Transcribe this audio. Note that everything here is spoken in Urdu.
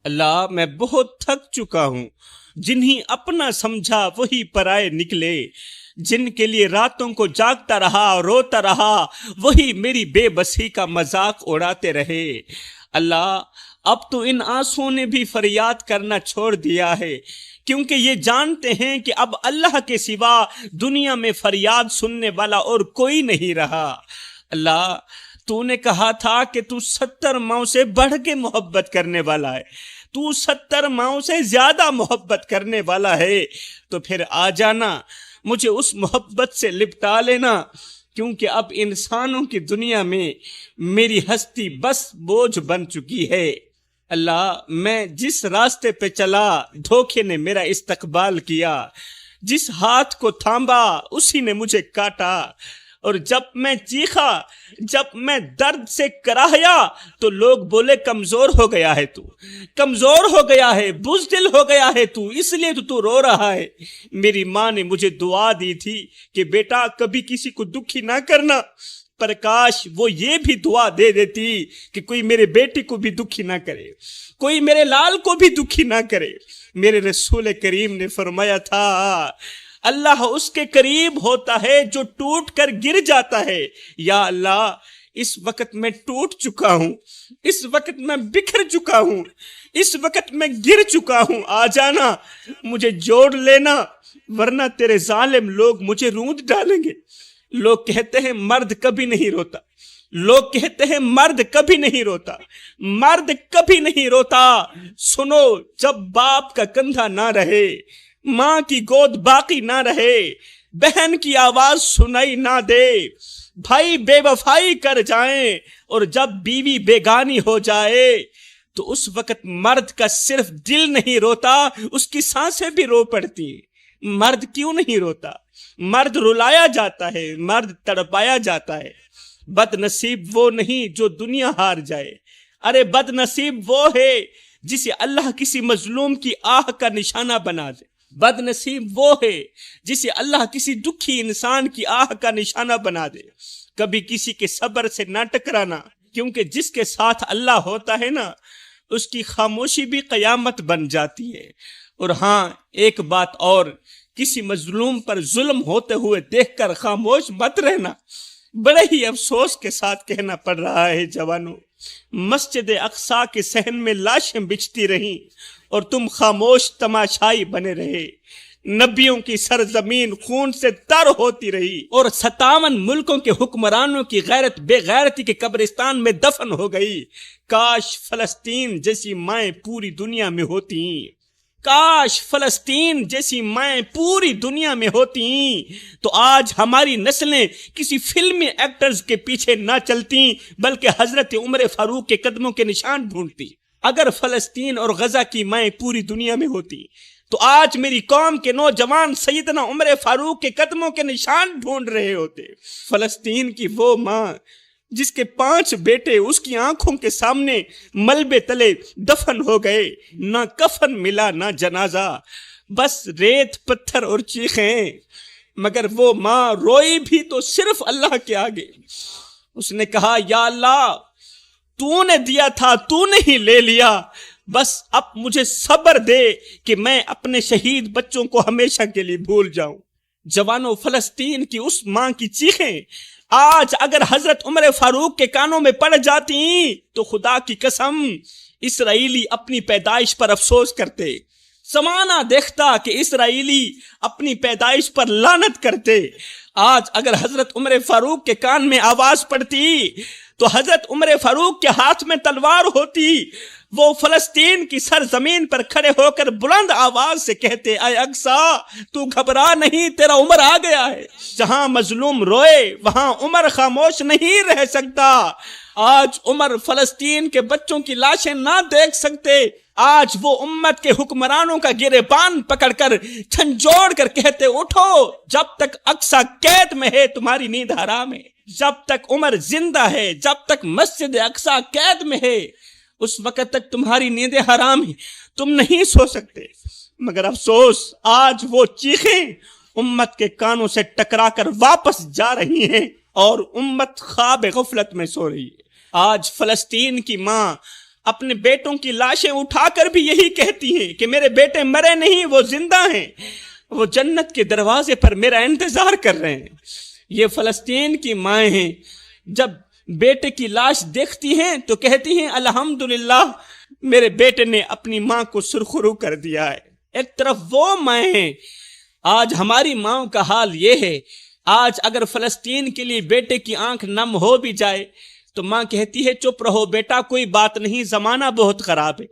اللہ میں بہت تھک چکا ہوں، جنہیں اپنا سمجھا وہی پرائے نکلے، جن کے لیے راتوں کو جاگتا رہا روتا رہا وہی میری بے بسی کا مذاق اڑاتے رہے۔ اللہ اب تو ان آنسوؤں نے بھی فریاد کرنا چھوڑ دیا ہے، کیونکہ یہ جانتے ہیں کہ اب اللہ کے سوا دنیا میں فریاد سننے والا اور کوئی نہیں رہا۔ اللہ تو نے کہا تھا کہ تو 70 ماؤں سے بڑھ کے محبت کرنے والا ہے، تو 70 ماؤں سے زیادہ محبت کرنے والا ہے، تو پھر آ جانا، مجھے اس محبت سے لپٹا لینا، کیونکہ اب انسانوں کی دنیا میں میری ہستی بس بوجھ بن چکی ہے۔ اللہ میں جس راستے پہ چلا دھوکے نے میرا استقبال کیا، جس ہاتھ کو تھاما اسی نے مجھے کاٹا، اور جب میں چیخا، جب میں درد سے کراہیا تو لوگ بولے کمزور ہو گیا ہے تو، کمزور ہو گیا ہے، بزدل ہو گیا ہے تو، اس لیے تو رو رہا ہے۔ میری ماں نے مجھے دعا دی تھی کہ بیٹا کبھی کسی کو دکھی نہ کرنا، پر کاش وہ یہ بھی دعا دے دیتی کہ کوئی میرے بیٹے کو بھی دکھی نہ کرے، کوئی میرے لال کو بھی دکھی نہ کرے۔ میرے رسول کریم نے فرمایا تھا اللہ اس کے قریب ہوتا ہے جو ٹوٹ کر گر جاتا ہے۔ یا اللہ اس وقت میں ٹوٹ چکا ہوں، اس وقت میں بکھر چکا ہوں، اس وقت میں گر چکا ہوں، آ جانا، مجھے جوڑ لینا، ورنہ تیرے ظالم لوگ مجھے روند ڈالیں گے۔ لوگ کہتے ہیں مرد کبھی نہیں روتا، لوگ کہتے ہیں مرد کبھی نہیں روتا، مرد کبھی نہیں روتا۔ سنو، جب باپ کا کندھا نہ رہے، ماں کی گود باقی نہ رہے، بہن کی آواز سنائی نہ دے، بھائی بے وفائی کر جائیں، اور جب بیوی بیگانی ہو جائے تو اس وقت مرد کا صرف دل نہیں روتا، اس کی سانسیں بھی رو پڑتی ہیں۔ مرد کیوں نہیں روتا؟ مرد رلایا جاتا ہے، مرد تڑپایا جاتا ہے۔ بد نصیب وہ نہیں جو دنیا ہار جائے، ارے بد نصیب وہ ہے جسے اللہ کسی مظلوم کی آہ کا نشانہ بنا دے، بد نصیب وہ ہے جسے اللہ کسی دکھی انسان کی آہ کا نشانہ بنا دے۔ کبھی کسی کے صبر سے نہ ٹکرانا، کیونکہ جس کے ساتھ اللہ ہوتا ہے نا، اس کی خاموشی بھی قیامت بن جاتی ہے۔ اور ہاں ایک بات اور، کسی مظلوم پر ظلم ہوتے ہوئے دیکھ کر خاموش مت رہنا۔ بڑے ہی افسوس کے ساتھ کہنا پڑ رہا ہے جوانوں، مسجد اقصی کے صحن میں لاشیں بچتی رہیں اور تم خاموش تماشائی بنے رہے۔ نبیوں کی سرزمین خون سے تر ہوتی رہی اور 57 ملکوں کے حکمرانوں کی غیرت بے غیرتی کے قبرستان میں دفن ہو گئی۔ کاش فلسطین جیسی مائیں پوری دنیا میں ہوتی، کاش فلسطین جیسی مائیں پوری دنیا میں ہوتی تو آج ہماری نسلیں کسی فلمی ایکٹرز کے پیچھے نہ چلتی بلکہ حضرت عمر فاروق کے قدموں کے نشان ڈھونڈتی۔ اگر فلسطین اور غزہ کی مائیں پوری دنیا میں ہوتی تو آج میری قوم کے نوجوان سیدنا عمر فاروق کے قدموں کے نشان ڈھونڈ رہے ہوتے۔ فلسطین کی وہ ماں جس کے 5 بیٹے اس کی آنکھوں کے سامنے ملبے تلے دفن ہو گئے، نہ کفن ملا نہ جنازہ، بس ریت پتھر اور چیخیں، مگر وہ ماں روئی بھی تو صرف اللہ کے آگے۔ اس نے کہا یا اللہ تو نے دیا تھا تو نے ہی لے لیا، بس اب مجھے صبر دے کہ میں اپنے شہید بچوں کو ہمیشہ کے لیے بھول جاؤں۔ جوانوں، فلسطین کی اس ماں کی چیخیں آج اگر حضرت عمر فاروق کے کانوں میں پڑ جاتی تو خدا کی قسم اسرائیلی اپنی پیدائش پر افسوس کرتے، زمانہ دیکھتا کہ اسرائیلی اپنی پیدائش پر لعنت کرتے۔ آج اگر حضرت عمر فاروق کے کان میں آواز پڑتی تو حضرت عمر فاروق کے ہاتھ میں تلوار ہوتی، وہ فلسطین کی سرزمین پر کھڑے ہو کر بلند آواز سے کہتے اے اقصی تو گھبرا نہیں، تیرا عمر آ گیا ہے۔ جہاں مظلوم روئے وہاں عمر خاموش نہیں رہ سکتا۔ آج عمر فلسطین کے بچوں کی لاشیں نہ دیکھ سکتے، آج وہ امت کے حکمرانوں کا گریبان پکڑ کر جھنجھوڑ کر کہتے اٹھو، جب تک اقصی قید میں ہے تمہاری نیند حرام ہے، جب تک عمر زندہ ہے، جب تک مسجد اقصی قید میں ہے اس وقت تک تمہاری نیندیں حرام ہیں، تم نہیں سو سکتے۔ مگر افسوس آج وہ چیخیں امت کے کانوں سے ٹکرا کر واپس جا رہی ہیں اور امت خواب غفلت میں سو رہی ہے۔ آج فلسطین کی ماں اپنے بیٹوں کی لاشیں اٹھا کر بھی یہی کہتی ہیں کہ میرے بیٹے مرے نہیں، وہ زندہ ہیں، وہ جنت کے دروازے پر میرا انتظار کر رہے ہیں۔ یہ فلسطین کی مائیں ہیں، جب بیٹے کی لاش دیکھتی ہیں تو کہتی ہیں الحمدللہ میرے بیٹے نے اپنی ماں کو سرخرو کر دیا ہے۔ ایک طرف وہ مائیں ہیں، آج ہماری ماں کا حال یہ ہے۔ آج اگر فلسطین کے لیے بیٹے کی آنکھ نم ہو بھی جائے تو ماں کہتی ہے چپ رہو بیٹا، کوئی بات نہیں، زمانہ بہت خراب ہے۔